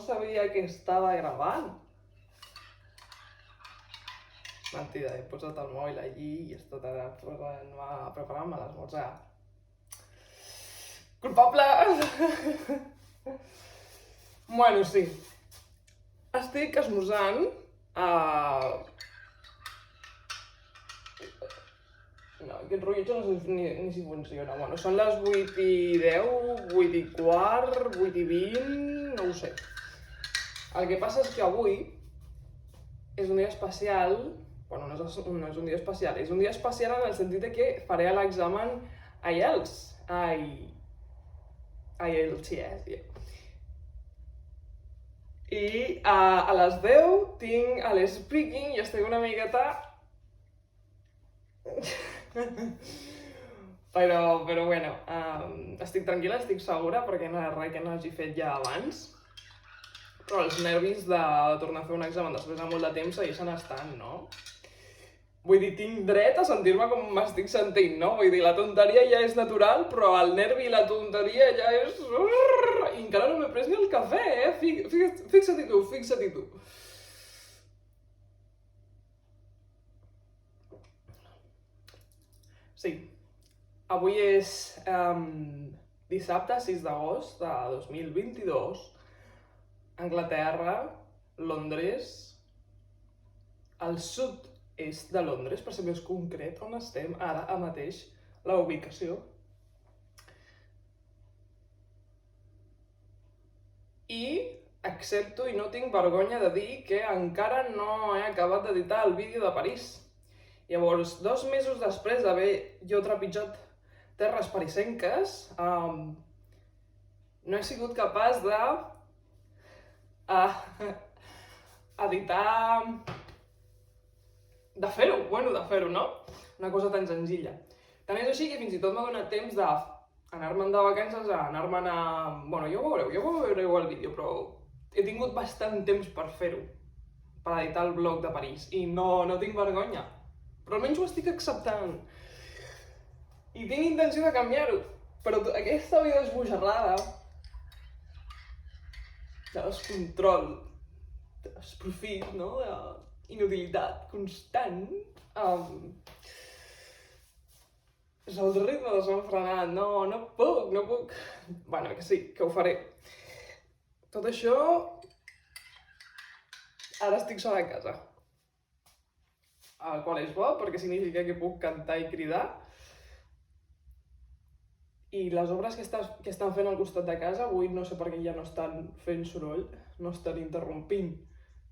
sabia que estava gravant. Mentida, he posat el mòbil allí i he estat ara preparant-me l'esmorzar. Culpable! Bueno, sí. Estic esmorzant No, aquest rellotge no sé ni si funciona. Bueno, són les 8:10, 8:15, 8:20, no ho sé. El que passa és que avui és un dia especial. Bueno, no és un dia especial, és un dia especial en el sentit de que faré l'examen IELTS. IELTS, yeah. I a les 10 tinc l'speaking i estic una miqueta... Però bueno, estic tranquil·la, estic segura, perquè no és res que no hagi fet ja abans. Però els nervis de tornar a fer un examen després de molt de temps segueixen estant, no? Vull dir, tinc dret a sentir-me com m'estic sentint, no? Vull dir, la tonteria ja és natural, però el nervi i la tonteria ja és... I encara no m'he pres ni el cafè, Fixa-t'hi tu. Sí, avui és dissabte 6 d'agost de 2022, Anglaterra, Londres, al sud-est de Londres, per ser més concret, on estem ara mateix, la ubicació. I accepto i no tinc vergonya de dir que encara no he acabat d'editar el vídeo de París. Llavors, 2 mesos després d'haver jo trepitjat terres parisenques, no he sigut capaç de editar... de fer-ho, no? Una cosa tan senzilla. Tant és així que fins i tot m'ha donat temps d'anar-me'n de vacances, anar-me'n a... Bueno, ja ho veureu al vídeo, però he tingut bastant temps per fer-ho, per editar el vlog de París, i no tinc vergonya. Però almenys ho estic acceptant. I tinc intenció de canviar-ho. Però aquesta vida esbojarrada, de descontrol, de desprofit, no? D'inutilitat constant, és el ritme desenfrenat. No puc. Bueno, que sí, que ho faré. Tot això... Ara estic sola a casa. El qual és bo, perquè significa que puc cantar i cridar. I les obres que estan fent al costat de casa, avui no sé per què ja no estan fent soroll, no estan interrompint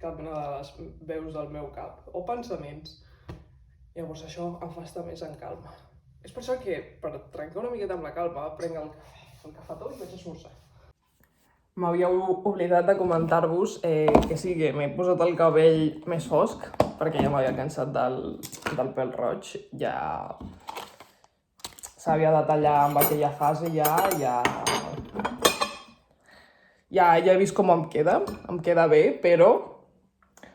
cap de les veus del meu cap, o pensaments. Llavors això em fa estar més en calma. És per això que, per trencar una miqueta amb la calma, prenc el cafetó i vaig a esmorzar. M'havíeu oblidat de comentar-vos que sí, que m'he posat el cabell més fosc, perquè ja m'havia cansat del pèl roig, ja s'havia de tallar amb aquella fase, ja he vist com em queda bé, però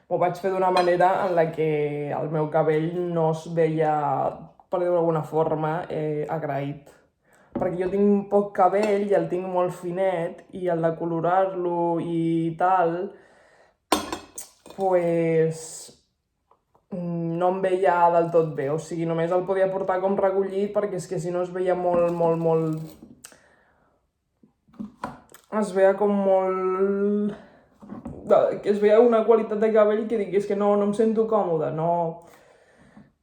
m'ho vaig fer d'una manera en la que el meu cabell no es veia, per dir-ho d'alguna forma, agraït. Perquè jo tinc poc cabell i el tinc molt finet, i el de colorar-lo i tal, pues no em veia del tot bé. O sigui, només el podia portar com recollit, perquè és que si no es veia molt... Es veia com molt... Es veia una qualitat de cabell que dic, és que no em sento còmode, no...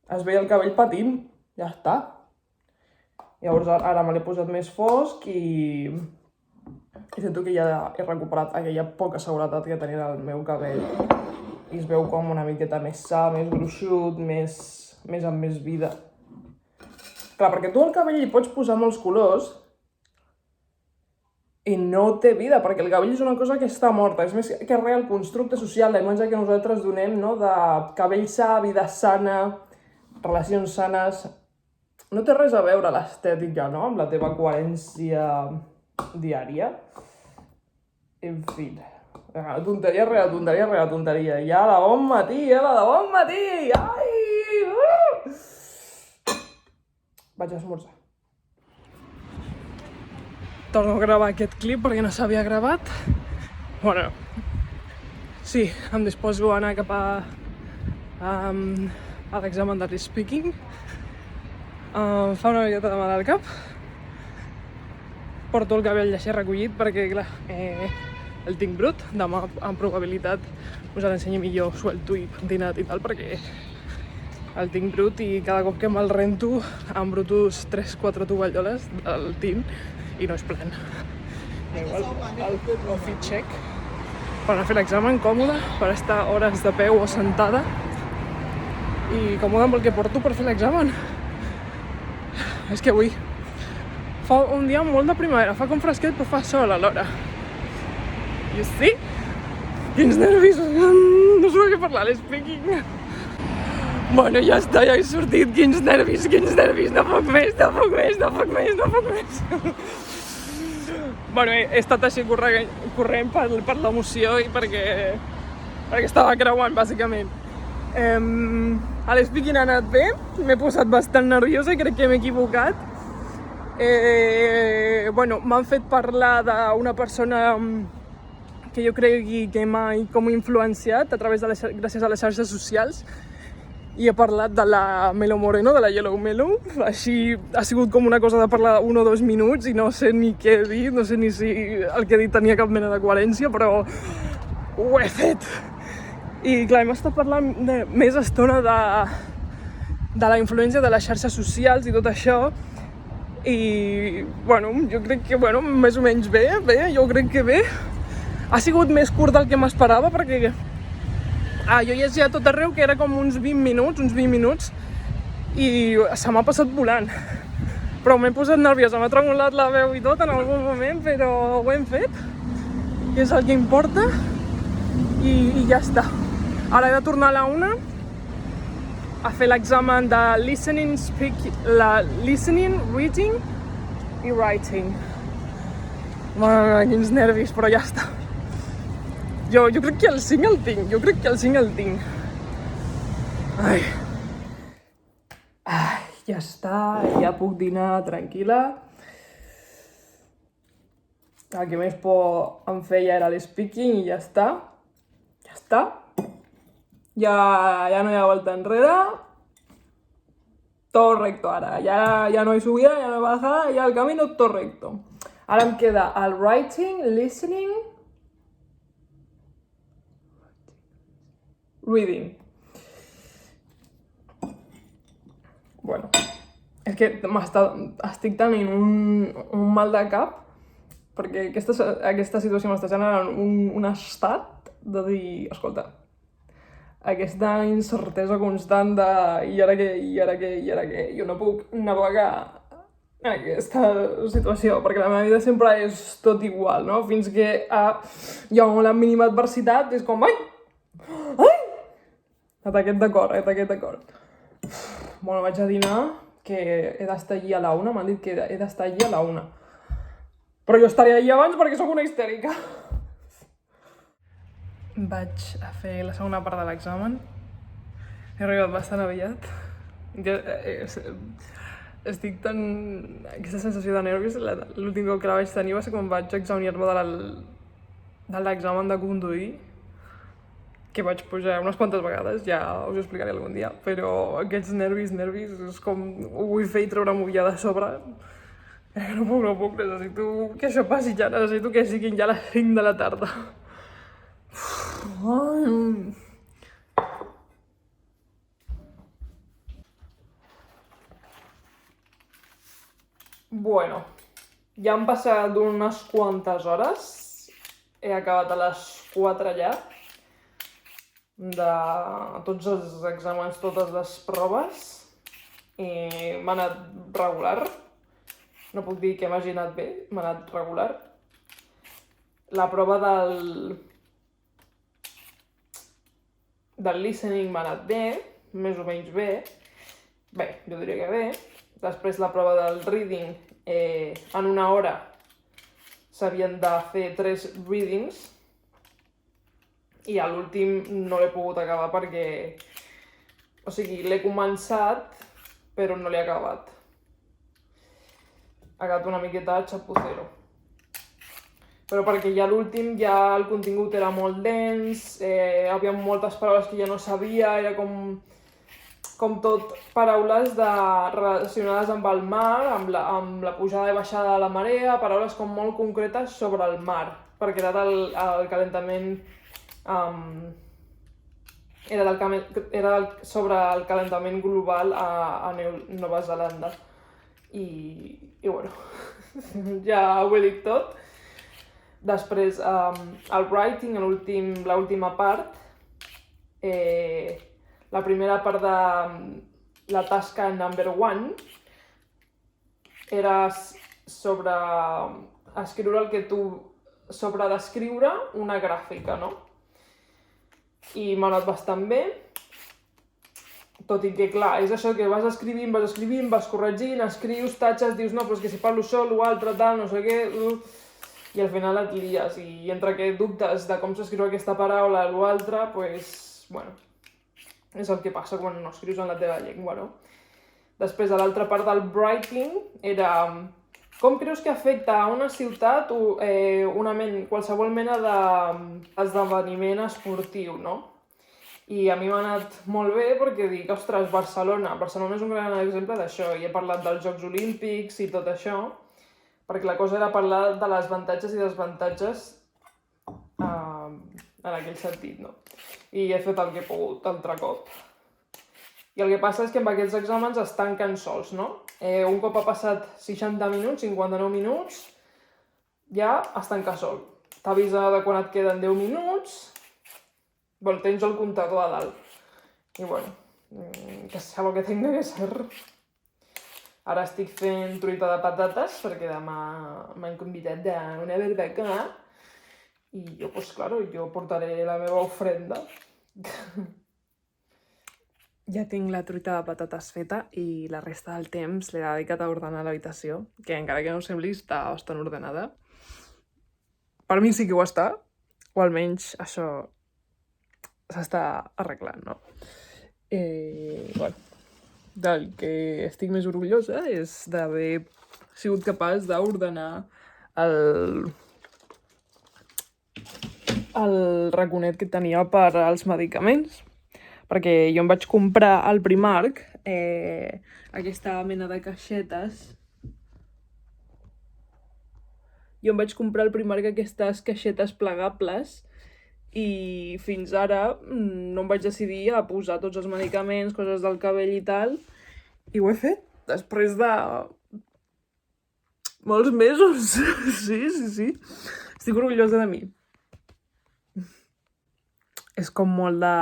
Es veia el cabell patint, ja està. Llavors ara me l'he posat més fosc i sento que ja he recuperat aquella poca seguretat que tenia el meu cabell. I es veu com una miqueta més sa, més gruixut, més amb més vida. Clar, perquè tu al cabell li pots posar molts colors i no té vida, perquè el cabell és una cosa que està morta. És més que res el constructe social, la imatge que nosaltres donem, no? De cabell sa, vida sana, relacions sanes... No té res a veure l'estètica, no?, amb la teva coherència diària. En fi, tonteria rere tonteria. Ja de bon matí, ai! Vaig a esmorzar. Torno a gravar aquest clip perquè no s'havia gravat. Bueno, Sí, em disposo a anar cap a l'examen de speaking. Em fa una miqueta de mal al cap. Porto el cabell així recollit perquè, clar, el tinc brut. Demà, amb probabilitat, us l'ensenyo millor suelto i pentinat i tal, perquè el tinc brut i cada cop que me'l rento embrutos 3-4 tovalloles del tint i no és plan. Igual, el fit check per anar a fer l'examen, còmode, per estar hores de peu o sentada i còmode amb el que porto per fer l'examen. És que avui fa un dia molt de primavera, fa com fresquet però fa sol alhora. You see? Quins nervis, no sé què parlar, l'espeaking. Bueno, ja està, ja he sortit, quins nervis, no puc més. Bueno, he estat així corrent per l'emoció i perquè estava creuant, bàsicament. A l'espeaking ha anat bé, m'he posat bastant nerviosa i crec que m'he equivocat. Bueno, m'han fet parlar d'una persona que jo cregui que m'ha com influenciat gràcies a les xarxes socials i he parlat de la Melo Moreno, de la Yellow Melo. Així ha sigut com una cosa de parlar 1 o 2 minuts i no sé ni què he dit, no sé ni si el que he dit tenia cap mena de coherència, però ho he fet. I clar, hem estat parlant més estona de la influència de les xarxes socials i tot això. I, bueno, jo crec que, més o menys bé, jo crec que bé. Ha sigut més curt del que m'esperava perquè jo llegia a tot arreu que era com uns 20 minuts i se m'ha passat volant. Però m'he posat nerviosa, m'ha tremolat la veu i tot en algun moment, però ho hem fet, que és el que importa, i ja està. Ara he de tornar a la 1 a fer l'examen de listening, reading i writing. Quins nervis, però ja està. Jo crec que el 5 el tinc, Ai, ja està, ja puc dinar tranquil·la. El que més por em feia era l'espeaking i ja està. Ja no hi ha volta enrere. Todo recto ara, ya no hay subida, ya no hay bajada, ya el camino todo recto. Ara em queda el writing, listening, reading. Bueno, és que estic tenint un mal de cap perquè aquesta situació m'està generant un estat de dir, escolta, aquesta incertesa constant de i ara què, jo no puc navegar aquesta situació, perquè la meva vida sempre és tot igual, no? Fins que hi ha la mínima adversitat, és com, ai! Ataquet de cor. Bueno, vaig a dinar, que he d'estar allí a la 1, m'han dit que he d'estar allí a la 1. Però jo estaré allí abans perquè sóc una histèrica. Vaig a fer la segona part de l'examen. He arribat bastant aviat. Estic tan... Aquesta sensació de nervis, l'últim cop que la vaig tenir va ser quan vaig examinar-me de l'examen de conduir, que vaig pujar unes quantes vegades, ja us ho explicaré algun dia, però aquests nervis, és com ho vull fer i treure-m'ho ja de sobre. No puc, necessito que això passi ja, necessito que siguin ja les 5 de la tarda. Bueno, ja han passat unes quantes hores, he acabat a les 4 ja, de tots els exàmens, totes les proves, i m'ha anat regular. No puc dir que m'hagi anat bé, m'ha anat regular. La prova del listening m'ha anat bé, més o menys bé. Bé, jo diria que bé. Després la prova del reading, en 1 hora s'havien de fer 3 readings, i a l'últim no l'he pogut acabar perquè... O sigui, l'he començat, però no l'he acabat. Ha quedat una miqueta chapucero. però perquè ja l'últim ja el contingut era molt dens, hi havia moltes paraules que ja no sabia, era com tot paraules relacionades amb el mar, amb la pujada i baixada de la marea, paraules com molt concretes sobre el mar, perquè era el calentament... Era sobre el calentament global a Nova Zelanda. I bueno, ja ho he dit tot. Després, el writing, l'última part, la primera part de la tasca number 1 era sobre escriure sobre descriure una gràfica, no? I m'ha anat bastant bé, tot i que, clar, és això que vas escrivint, vas corregint, escrius, tatxes, dius, no, però és que si parlo això, l'altre, tal, no sé què... I al final et lies, i entre que dubtes de com s'escriu aquesta paraula o l'altra, doncs, bueno, és el que passa quan no escrius en la teva llengua, no? Després, a l'altra part del writing, era... Com creus que afecta a una ciutat qualsevol mena d'esdeveniment esportiu, no? I a mi m'ha anat molt bé perquè dic, ostres, Barcelona és un gran exemple d'això, i he parlat dels Jocs Olímpics i tot això, perquè la cosa era parlar de les avantatges i desavantatges en aquell sentit, no? I he fet el que he pogut altre cop. I el que passa és que amb aquests exàmens es tanquen sols, no? Un cop ha passat 60 minuts, 59 minuts, ja es tanca sol. T'avisa de quan et queden 10 minuts, bueno, tens el comptador a dalt. I bueno, que sea lo que tenga que ser. Ara estic fent truita de patates perquè demà m'han convidat d'una barbacoa i jo, pues claro, jo portaré la meva ofrenda. Ja tinc la truita de patates feta i la resta del temps l'he dedicat a ordenar l'habitació, que encara que no sembli, està bastant ordenada. Per mi sí que ho està, o almenys això s'està arreglant, no? Bueno, del que estic més orgullosa és d'haver sigut capaç d'ordenar el raconet que tenia per als medicaments, perquè jo em vaig comprar al Primark aquesta mena de caixetes. Jo em vaig comprar al Primark aquestes caixetes plegables i fins ara no em vaig decidir a posar tots els medicaments, coses del cabell i tal, i ho he fet després de molts mesos. Sí. Estic orgullosa de mi. És com molt de...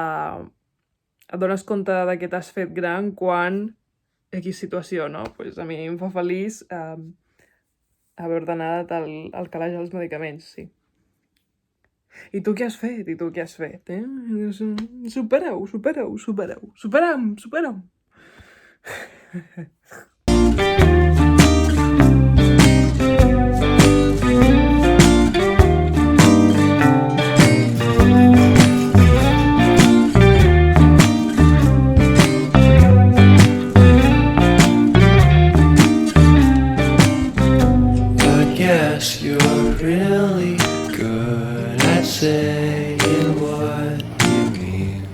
Et dones compte de que t'has fet gran quan X situació, no? Pues a mi em fa feliç haver ordenat el calaix dels medicaments, sí. I tu què has fet? Supereu. Supera'm. You're really good at saying what you mean.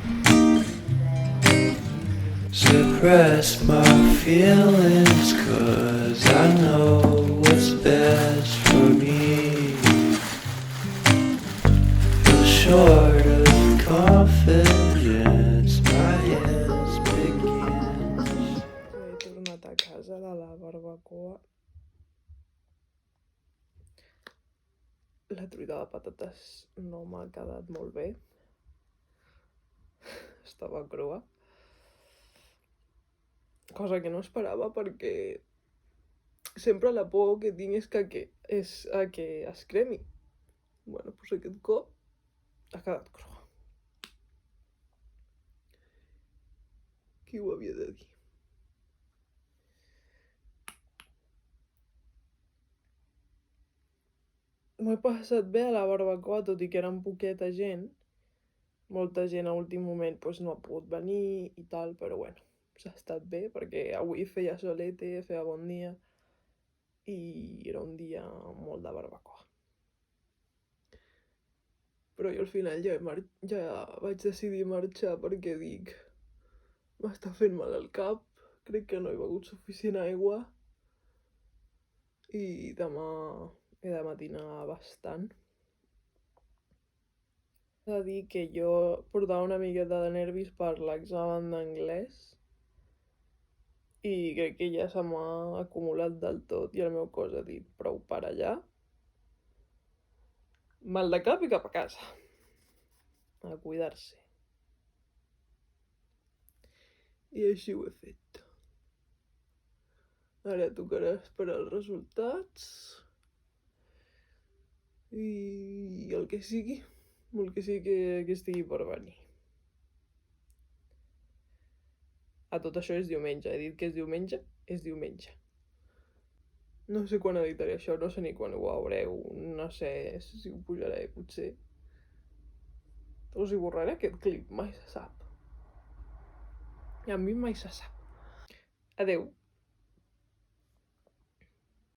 Suppress my feelings 'cause I know what's best for me. Feel short of confidence, my hands begin. He tornat a casa de la barbacoa. La truita de patates no m'ha quedat molt bé. Estava crua. Cosa que no esperava perquè sempre la por que tinc és que es cremi. Bueno, doncs aquest cop ha quedat crua. Qui ho havia de dir? M'ho he passat bé a la barbacoa, tot i que era poqueta gent. Molta gent a últim moment doncs, no ha pogut venir i tal, però bueno, s'ha estat bé perquè avui feia solete, feia bon dia i era un dia molt de barbacoa. Però jo al final ja vaig decidir marxar perquè dic, m'està fent mal el cap, crec que no he begut suficient aigua i demà he de matinar bastant. He de dir que jo portava una miqueta de nervis per l'examen d'anglès i crec que ja se m'ha acumulat del tot i el meu cos ha dit prou per allà. Mal de cap i cap a casa. A cuidar-se. I així ho he fet. Ara tocarà esperar els resultats i el que sigui que estigui per venir. A tot això és diumenge, he dit que és diumenge. No sé quan editaré això, no sé ni quan ho veureu, no sé si ho pujaré, potser. Us hi borraré aquest clip, mai se sap. A mi mai se sap. Adeu.